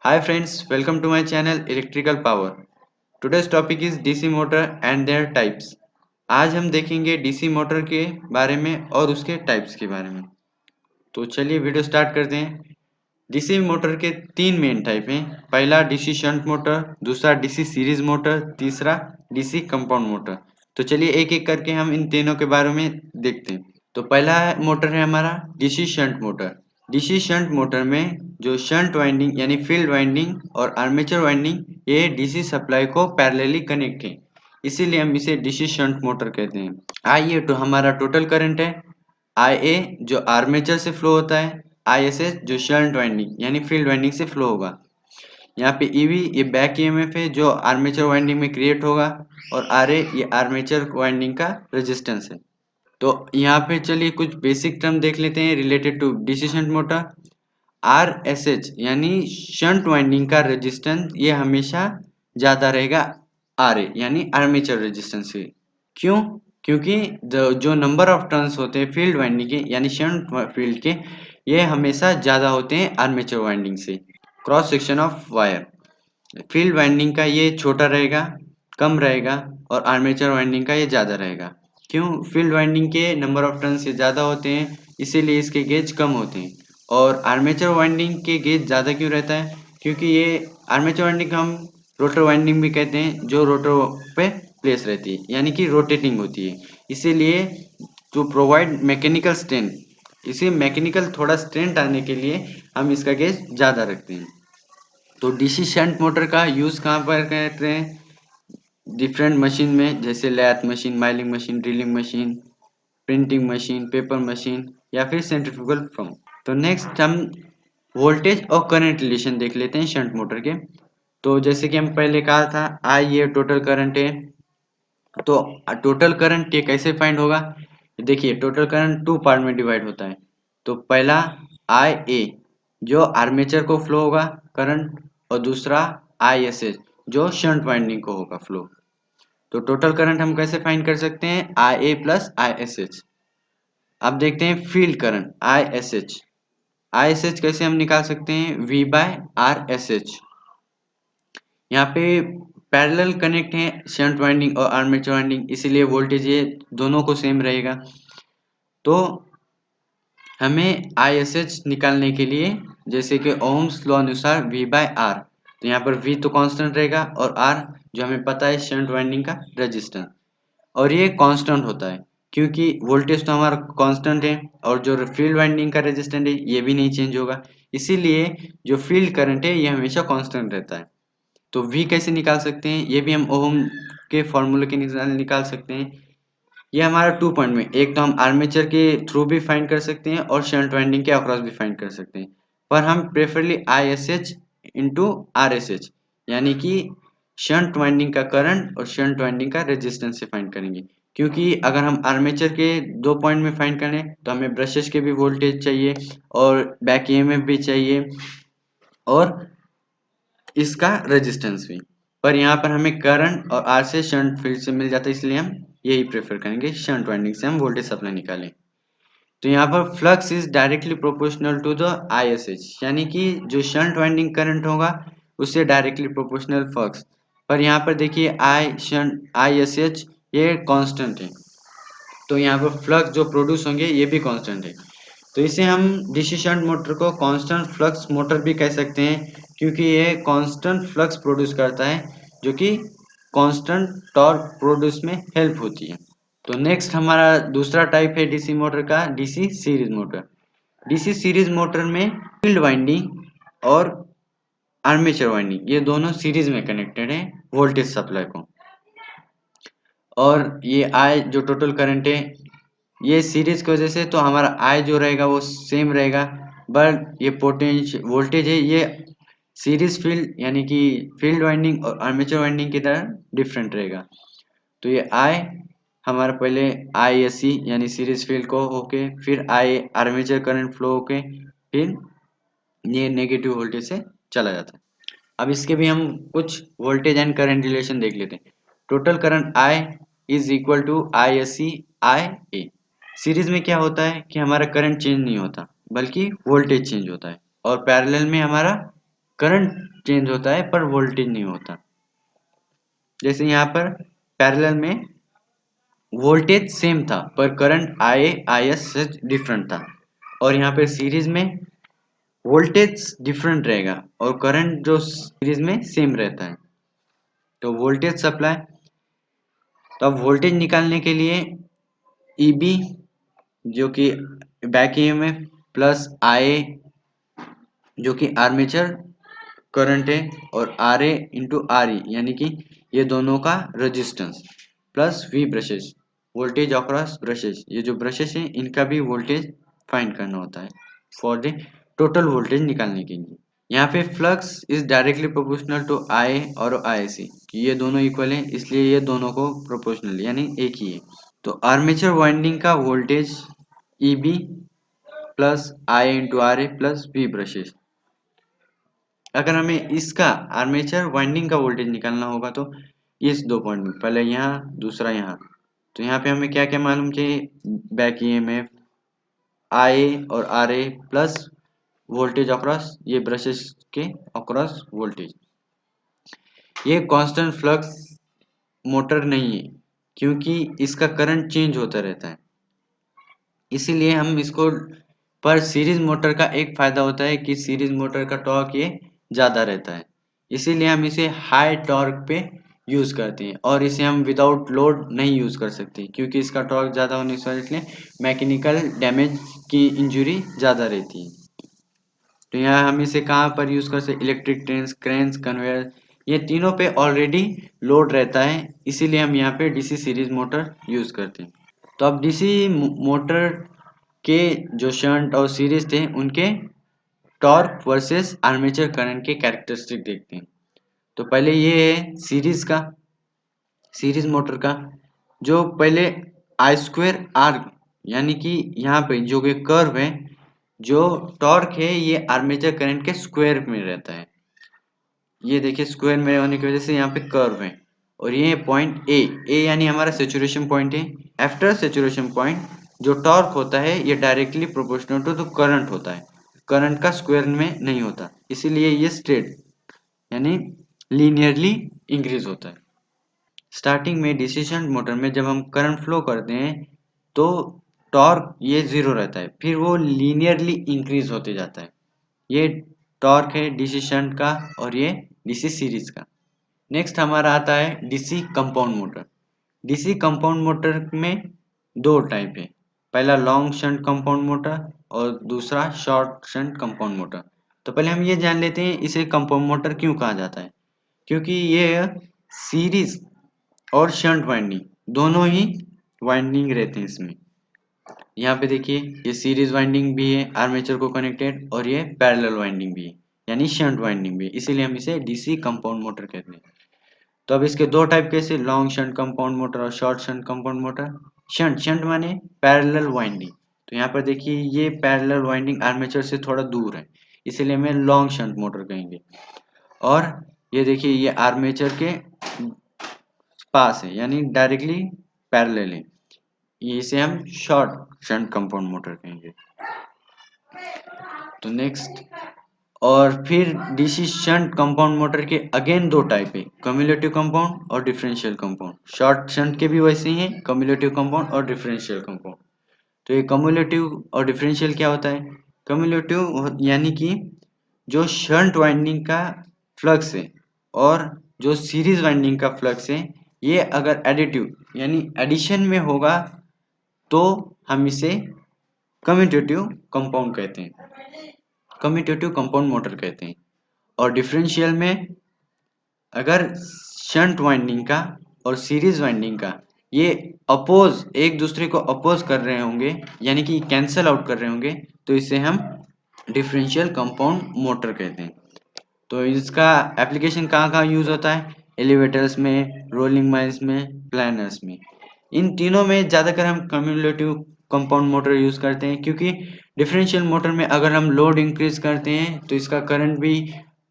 Hi friends, welcome to my channel Electrical Power. Today's topic is DC motor and their types. आज हम देखेंगे DC motor के बारे में और उसके टाइप्स के बारे में। तो चलिए वीडियो स्टार्ट करते हैं। DC मोटर के तीन मेन टाइप हैं। पहला DC शंट मोटर, दूसरा DC सीरीज मोटर, तीसरा DC कंपाउंड मोटर। तो चलिए एक एक करके हम इन तीनों के बारे में देखते हैं। तो पहला मोटर है हमारा DC shunt motor. DC shunt motor में जो शंट वाइंडिंग यानी फील्ड वाइंडिंग और आर्मेचर वाइंडिंग ये डीसी सप्लाई को पैरेलली कनेक्ट है, इसीलिए हम इसे डीसी शंट मोटर कहते हैं। आइए तो हमारा टोटल करंट है आई ए जो आर्मेचर से फ्लो होता है, आई एस एस जो शंट वाइंडिंग यानी फील्ड वाइंडिंग से फ्लो होगा। यहाँ पे ईवी ये बैक ईएमएफ है जो आर्मेचर वाइंडिंग में क्रिएट होगा, और आर ए ये आर्मेचर वाइंडिंग का रेजिस्टेंस है। तो यहाँ पे चलिए कुछ बेसिक टर्म देख लेते हैं related to DC shunt motor. R S H यानी शंट वाइंडिंग का रेजिस्टेंस ये हमेशा ज्यादा रहेगा आर ए यानी आर्मेचर रेजिस्टेंस से। क्यों? क्योंकि जो नंबर ऑफ टर्न्स होते हैं फील्ड वाइंडिंग के यानी शंट फील्ड के, ये हमेशा ज्यादा होते हैं आर्मेचर वाइंडिंग से। Cross section of wire, field winding का ये छोटा रहेगा, कम रहेगा, और आर्मेचर वाइंडिंग का ये ज़्यादा रहेगा। क्यों? फील्ड वाइंडिंग के नंबर ऑफ टर्न्स ये ज़्यादा होते हैं, इसीलिए इसके गेज कम होते हैं। और आर्मेचर वाइंडिंग के गेज ज़्यादा क्यों रहता है? क्योंकि ये आर्मेचर वाइंडिंग को हम रोटर वाइंडिंग भी कहते हैं, जो रोटर पे प्लेस रहती है यानी कि रोटेटिंग होती है। इसीलिए टू प्रोवाइड मैकेनिकल स्ट्रेंथ, इसी मैकेनिकल थोड़ा स्ट्रेंथ आने के लिए हम इसका गेज ज़्यादा रखते हैं। तो डीसी शंट मोटर का यूज़ कहाँ पर करते हैं? डिफरेंट मशीन में, जैसे lathe machine, milling machine, drilling machine, printing machine, paper machine, या फिर सेंट्रीफ्यूगल पंप। तो नेक्स्ट हम वोल्टेज और करंट रिलेशन देख लेते हैं शंट मोटर के। तो जैसे कि हम पहले कहा था, आई ये टोटल करंट है। तो टोटल करंट ये कैसे फाइंड होगा? देखिए टोटल करंट टू पार्ट में डिवाइड होता है। तो पहला आई ए जो आर्मेचर को फ्लो होगा करंट, और दूसरा आई एस एच जो शंट वाइंडिंग को होगा फ्लो। तो टोटल करंट हम कैसे फाइंड कर सकते हैं? I A plus I S H. अब देखते हैं field current I S H. I S H कैसे हम निकाल सकते हैं? V by R S H. यहाँ पे पैरेलल कनेक्ट है शंट वाइंडिंग और आर्मेचर वाइंडिंग, इसीलिए वोल्टेज ये दोनों को सेम रहेगा। तो हमें आई एस एच निकालने के लिए, जैसे कि ओम्स लॉ अनुसार वी बाय आर, तो यहाँ पर वी तो कांस्टेंट रहेगा, और आर जो हमें पता है शंट वाइंडिंग का रेजिस्टेंस, और ये कांस्टेंट होता है क्योंकि वोल्टेज तो हमारा कांस्टेंट है, और जो फील्ड वाइंडिंग का रेजिस्टेंस है ये भी नहीं चेंज होगा, इसीलिए जो फील्ड करंट है ये हमेशा कांस्टेंट रहता है। तो V कैसे निकाल सकते हैं? ये भी हम ओम के फॉर्मूले के निकाल सकते हैं। ये हमारा टू पॉइंट में, एक तो हम आर्मेचर के थ्रू भी फाइंड कर सकते हैं और शंट वाइंडिंग के अक्रॉस भी फाइंड कर सकते हैं, पर हम preferably I S H into are S H यानी कि शंट वाइंडिंग का करंट और शंट वाइंडिंग का रेजिस्टेंस से फाइंड करेंगे। क्योंकि अगर हम आर्मेचर के दो पॉइंट में फाइंड करें तो हमें ब्रशेस के भी वोल्टेज चाहिए, और बैक ईएमएफ भी चाहिए, और इसका रेजिस्टेंस भी। पर यहाँ पर हमें करंट और आर से शंट फील्ड से मिल जाता है, इसलिए हम यही प्रेफर करेंगे शंट वाइंडिंग से हम वोल्टेज सप्लाई निकालें। तो यहाँ पर flux is directly proportional to the I S H, यानी कि जो शंट वाइंडिंग करंट होगा उससे डायरेक्टली प्रोपोर्शनल फ्लक्स। पर यहाँ पर देखिए आई एस एच ये कांस्टेंट है, तो यहाँ पर फ्लक्स जो प्रोड्यूस होंगे ये भी कांस्टेंट है। तो इसे हम डीसी शंट मोटर को कांस्टेंट फ्लक्स मोटर भी कह सकते हैं, क्योंकि ये कांस्टेंट फ्लक्स प्रोड्यूस करता है, जो कि कांस्टेंट टॉर्क प्रोड्यूस में हेल्प होती है। तो नेक्स्ट हमारा दूसरा टाइप है डीसी मोटर का, DC series motor. DC series motor में फील्ड वाइंडिंग और आर्मेचर वाइंडिंग ये दोनों सीरीज में कनेक्टेड है वोल्टेज सप्लाई को, और ये आई जो टोटल करंट है ये सीरीज की वजह से, तो हमारा आई जो रहेगा वो सेम रहेगा, बट ये पोटेंशियल वोल्टेज है ये सीरीज फील्ड यानी कि फील्ड वाइंडिंग और आर्मेचर वाइंडिंग की तरह डिफरेंट रहेगा। तो ये आई हमारा पहले आई एस सी यानी सीरीज फील्ड को होके, फिर आई आर्मेचर करंट फ्लो होके, फिर ये नेगेटिव वोल्टेज से चला जाता है। अब इसके भी हम कुछ वोल्टेज एंड करंट रिलेशन देख लेते हैं। Total current I is equal to I S C I A. Series में क्या होता है कि हमारा करंट चेंज नहीं होता, बल्कि वोल्टेज चेंज होता है, और पैरेलल में हमारा करंट चेंज होता है पर वोल्टेज नहीं होता। जैसे यहाँ पर पैरेलल में वोल्टेज सेम था पर करंट IS से डिफरेंट था, और यहाँ पे सीरीज में वोल्टेज डिफरेंट रहेगा और करंट जो सीरीज में सेम रहता है। तो वोल्टेज सप्लाई, तो अब वोल्टेज निकालने के लिए EB जो कि बैक EMF प्लस IA जो कि आर्मेचर करंट है, और RA इंटू RE यानी कि ये दोनों का resistance, plus V brushes, voltage across brushes, ये जो ब्रशेस हैं इनका भी वोल्टेज फाइंड करना होता है फॉर द टोटल वोल्टेज निकालने के लिए। यहाँ पे flux is directly proportional to IA और IC, ये दोनों इक्वल हैं इसलिए ये दोनों को प्रोपोर्शनल यानी एक ही है। तो आर्मेचर वाइंडिंग का voltage EB plus IA into RA plus V brushes. अगर हमें इसका आर्मेचर वाइंडिंग का वोल्टेज निकालना होगा तो इस दो पॉइंट में, पहले यहाँ दूसरा यहाँ, तो यहाँ पे हमें क्या क्या मालूम चाहिए, बैक EMF IA और RA प्लस वोल्टेज अक्रॉस ये ब्रशेस के अक्रॉस वोल्टेज। ये कांस्टेंट फ्लक्स मोटर नहीं है क्योंकि इसका करंट चेंज होता रहता है, इसीलिए हम इसको, पर सीरीज मोटर का एक फायदा होता है कि सीरीज मोटर का टॉर्क ये ज़्यादा रहता है, इसीलिए हम इसे हाई टॉर्क पे यूज़ करते हैं, और इसे हम विदाउट लोड नहीं यूज़ कर सकते क्योंकि इसका टॉर्क ज़्यादा होने की वजह से मैकेनिकल डैमेज की इंजरी ज़्यादा रहती है। तो यहाँ हम इसे कहाँ पर यूज़ कर सकते, इलेक्ट्रिक ट्रेन्स, क्रेन्स, कन्वेयर, ये तीनों पे ऑलरेडी लोड रहता है, इसीलिए हम यहाँ पे DC सीरीज मोटर यूज़ करते हैं। तो अब DC मोटर के जो शंट और सीरीज थे उनके टॉर्क वर्सेस आर्मेचर करंट के कैरेक्टरिस्टिक देखते हैं। तो पहले ये है सीरीज मोटर का, जो पहले I²R यानी कि यहाँ पे जो कि कर्व है, जो टॉर्क है ये आर्मेचर करंट के स्क्वायर में रहता है। ये देखिए स्क्वायर में होने की वजह से यहाँ पे कर्व है, और ये पॉइंट ए यानी हमारा सेचुरेशन पॉइंट है। आफ्टर सेचुरेशन पॉइंट जो टॉर्क होता है ये directly proportional to the current होता है, करंट का स्क्वायर में नहीं होता, इसीलिए ये स्ट्रेट यानी लीनियरली इंक्रीज होता है। स्टार्टिंग में डीसी शंट मोटर में जब हम करंट फ्लो करते हैं तो टॉर्क ये जीरो रहता है, फिर वो लीनियरली इंक्रीज होते जाता है। ये टॉर्क है डीसी शंट का और ये डीसी सीरीज का। नेक्स्ट हमारा आता है DC compound motor. DC compound motor में दो टाइप है, पहला लॉन्ग शंट कंपाउंड मोटर और दूसरा शॉर्ट शंट कंपाउंड मोटर। तो पहले हम ये जान लेते हैं इसे कंपाउंड मोटर क्यों कहा जाता है, क्योंकि ये सीरीज और शंट वाइंडिंग दोनों ही वाइंडिंग रहते हैं इसमें। यहाँ पे देखिए ये सीरीज वाइंडिंग भी है आर्मेचर को कनेक्टेड, और ये पैरेलल वाइंडिंग भी है यानी शंट वाइंडिंग भी है, इसीलिए हम इसे डीसी कंपाउंड मोटर कहते हैं। तो अब इसके दो टाइप कैसे, लॉन्ग शंट कंपाउंड मोटर और short shunt compound motor. Shunt shunt माने पैरेलल वाइंडिंग, तो यहाँ पर देखिए ये पैरेलल वाइंडिंग आर्मेचर से थोड़ा दूर है, इसीलिए हमें लॉन्ग शंट मोटर कहेंगे। और ये देखिए ये आर्मेचर के पास है यानी डायरेक्टली पैरेलल है, इसे हम शॉर्ट शंट कंपाउंड मोटर कहेंगे। तो नेक्स्ट, और फिर डीसी शंट कंपाउंड मोटर के अगेन दो टाइप है, कम्युलेटिव कंपाउंड और डिफरेंशियल कंपाउंड। शॉर्ट शंट के भी वैसे ही हैं, कम्युलेटिव कंपाउंड और डिफरेंशियल कंपाउंड। तो ये कम्युलेटिव और डिफरेंशियल क्या होता है, कम्युलेटिव यानी कि जो शंट वाइंडिंग का फ्लक्स है और जो सीरीज वाइंडिंग का फ्लक्स है, ये अगर एडिटिव यानी एडिशन में होगा तो हम इसे कम्यूटेटिव कंपाउंड कहते हैं, कम्यूटेटिव कंपाउंड मोटर कहते हैं। और डिफरेंशियल में अगर शंट वाइंडिंग का और सीरीज वाइंडिंग का ये अपोज एक दूसरे को अपोज कर रहे होंगे यानी कि कैंसल आउट कर रहे होंगे, तो इसे हम डिफरेंशियल कंपाउंड मोटर कहते हैं। तो इसका एप्लीकेशन कहाँ कहाँ यूज होता है, एलिवेटर्स में, रोलिंग माइल्स में, प्लानर्स में। इन तीनों में ज़्यादातर हम कम्युलेटिव कंपाउंड मोटर यूज़ करते हैं, क्योंकि डिफरेंशियल मोटर में अगर हम लोड इंक्रीज करते हैं तो इसका करंट भी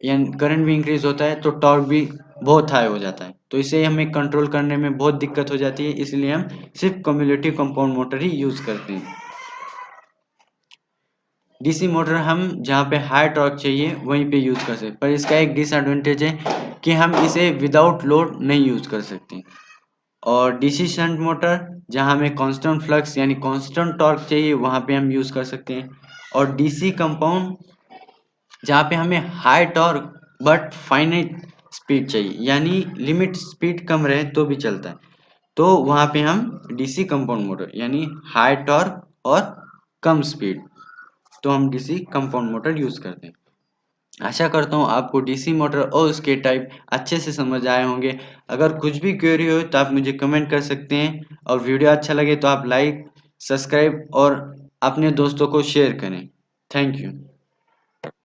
इंक्रीज होता है, तो टॉर्क भी बहुत हाई हो जाता है, तो इसे हमें कंट्रोल करने में बहुत दिक्कत हो जाती है, इसलिए हम सिर्फ कम्युलेटिव कंपाउंड मोटर ही यूज़ करते हैं। डीसी मोटर हम जहाँ पे हाई टॉर्क चाहिए वहीं पे यूज़ कर सकते हैं, पर इसका एक डिसएडवांटेज है कि हम इसे विदाउट लोड नहीं यूज़ कर सकते। और डीसी शंट मोटर जहाँ हमें कांस्टेंट फ्लक्स यानी कांस्टेंट टॉर्क चाहिए वहाँ पे हम यूज़ कर सकते हैं। और डीसी कंपाउंड जहाँ पे हमें high torque but finite speed चाहिए, यानी लिमिट स्पीड कम रहे तो भी चलता है, तो वहाँ पे हम डीसी कंपाउंड मोटर यानी हाई टॉर्क और कम स्पीड, तो हम डीसी कंपाउंड मोटर यूज़ करते हैं। आशा करता हूँ आपको डीसी मोटर और उसके टाइप अच्छे से समझ आए होंगे। अगर कुछ भी क्वेरी हो तो आप मुझे कमेंट कर सकते हैं, और वीडियो अच्छा लगे तो आप लाइक, सब्सक्राइब और अपने दोस्तों को शेयर करें। Thank you.